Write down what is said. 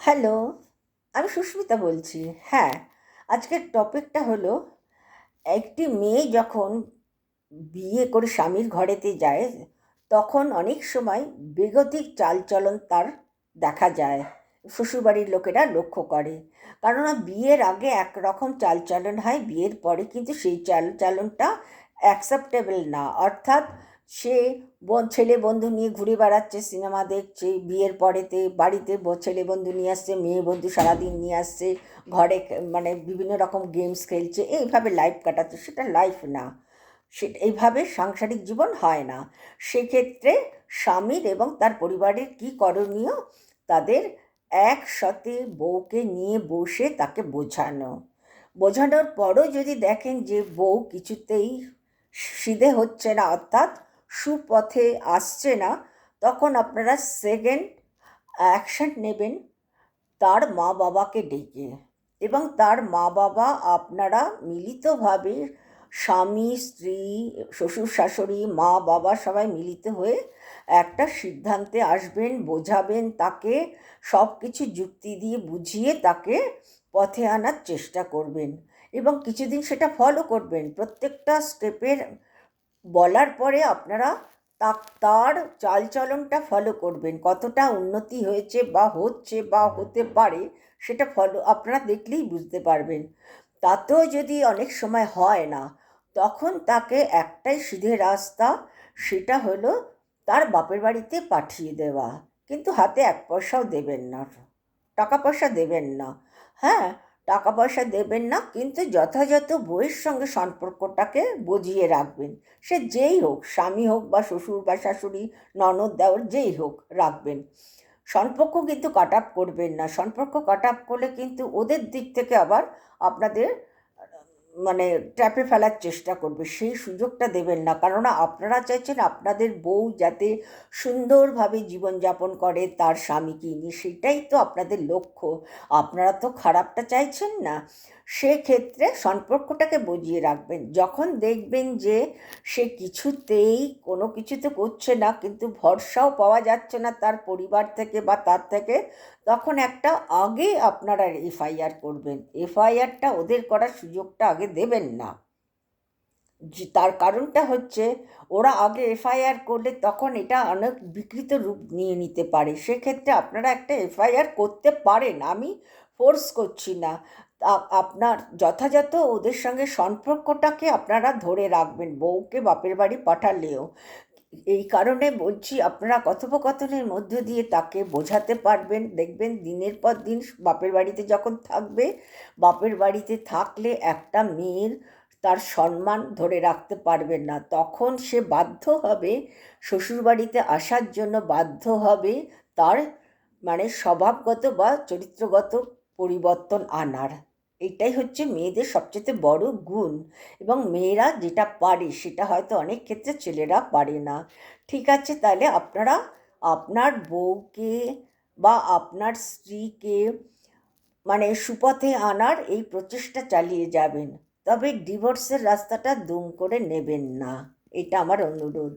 Hello, আমি সুস্মিতা বলছি। হ্যাঁ, আজকের টপিকটা হলো একটি মেয়ে যখন বিয়ে করে স্বামীর ঘরেতে যায়, তখন অনেক সময় বেগতিক চালচলন তার দেখা যায়। শ্বশুরবাড়ির লোকেরা লক্ষ্য করে। কেননা বিয়ের আগে একরকম চালচলন হয়, বিয়ের পরে কিন্তু সেই চালচলনটা অ্যাকসেপ্টেবল না। অর্থাৎ সে ছেলে বন্ধু নিয়ে ঘুরে বেড়াচ্ছে, সিনেমা দেখছে, বিয়ের পরেতে বাড়িতে ছেলে বন্ধু নিয়ে আসছে, মেয়ে বন্ধু সারাদিন নিয়ে আসছে, ঘরে মানে বিভিন্ন রকম গেমস খেলছে, এইভাবে লাইফ কাটাচ্ছে। সেটা লাইফ না, সেটা এইভাবে সাংসারিক জীবন হয় না। সেক্ষেত্রে স্বামীর এবং তার পরিবারের কি করণীয়, তাদের একসাথে বউকে নিয়ে বসে তাকে বোঝানোর পরও যদি দেখেন যে বউ কিছুতেই সিধে হচ্ছে না, অর্থাৎ সুপথে আসছে না, তখন আপনারা সেকেন্ড অ্যাকশন নেবেন তার মা বাবাকে ডেকে। এবং তার মা বাবা আপনারা মিলিতভাবে, স্বামী স্ত্রী শ্বশুর শাশুড়ি মা বাবা সবাই মিলিত হয়ে একটা সিদ্ধান্তে আসবেন, বোঝাবেন তাকে, সব কিছু যুক্তি দিয়ে বুঝিয়ে তাকে পথে আনার চেষ্টা করবেন। এবং কিছুদিন সেটা ফলো করবেন, প্রত্যেকটা স্টেপের বলার পরে আপনারা তার চালচলনটা ফলো করবেন, কতটা উন্নতি হয়েছে বা হচ্ছে বা হতে পারে সেটা ফলো আপনারা দেখলেই বুঝতে পারবেন। তাতেও যদি অনেক সময় হয় না, তখন তাকে একটাই সিধে রাস্তা, সেটা হলো তার বাপের বাড়িতে পাঠিয়ে দেওয়া। কিন্তু হাতে এক পয়সাও দেবেন না, টাকা পয়সা দেবেন না। হ্যাঁ, টাকা পয়সা দেবেন না, কিন্তু যথাযথ বউয়ের সঙ্গে সম্পর্কটাকে বুঝিয়ে রাখবেন। সে যেই হোক, স্বামী হোক বা শ্বশুর বা শাশুড়ি, ননদ দেওর যেই হোক, রাখবেন। সম্পর্ক কিন্তু কাট আপ করবেন না। সম্পর্ক কাট আপ করলে কিন্তু ওদের দিক থেকে আবার আপনাদের মানে ট্র্যাপে ফেলার চেষ্টা করবে, সেই সুযোগটা দেবেন না। কেননা আপনারা চাইছেন আপনাদের বউ যাতে সুন্দরভাবে জীবনযাপন করে তার স্বামীকে নিয়ে, সেটাই তো আপনাদের লক্ষ্য। আপনারা তো খারাপটা চাইছেন না। সেক্ষেত্রে সম্পর্কটাকে বুঝিয়ে রাখবেন। যখন দেখবেন যে সে কিছুতেই কোনো কিছুতে করছে না, কিন্তু ভরসাও পাওয়া যাচ্ছে না তার পরিবার থেকে বা তার থেকে, তখন একটা আগে আপনারা এফআইআর করবেন। এফআইআরটা ওদের করার সুযোগটা আগে দেবেন না। তার কারণটা হচ্ছে, ওরা আগে এফআইআর করলে তখন এটা অনেক বিকৃত রূপ নিয়ে নিতে পারে। সেক্ষেত্রে আপনারা একটা এফআইআর করতে পারেন, আমি ফোর্স করছি না। আপনার যথাযথ ওদের সঙ্গে সম্পর্কটাকে আপনারা ধরে রাখবেন, বউকে বাপের বাড়ি পাঠালেও। এই কারণে বলছি, আপনারা কথোপকথনের মধ্য দিয়ে তাকে বোঝাতে পারবেন। দেখবেন দিনের পর দিন বাপের বাড়িতে যখন থাকবে, বাপের বাড়িতে থাকলে একটা মেয়ের তার সম্মান ধরে রাখতে পারবেন না, তখন সে বাধ্য হবে শ্বশুরবাড়িতে আসার জন্য, বাধ্য হবে তার মানে স্বভাবগত বা চরিত্রগত পরিবর্তন আনার। এটাই হচ্ছে মেয়েদের সবচেয়ে বড় গুণ। এবং মেয়েরা যেটা পারে সেটা হয়তো অনেক ক্ষেত্রে ছেলেরা পারে না। ঠিক আছে, তাহলে আপনারা আপনার বউকে বা আপনার স্ত্রীকে মানে সুপথে আনার এই প্রচেষ্টা চালিয়ে যাবেন। তবে ডিভোর্সের রাস্তাটা দুম করে নেবেন না, এটা আমার অনুরোধ।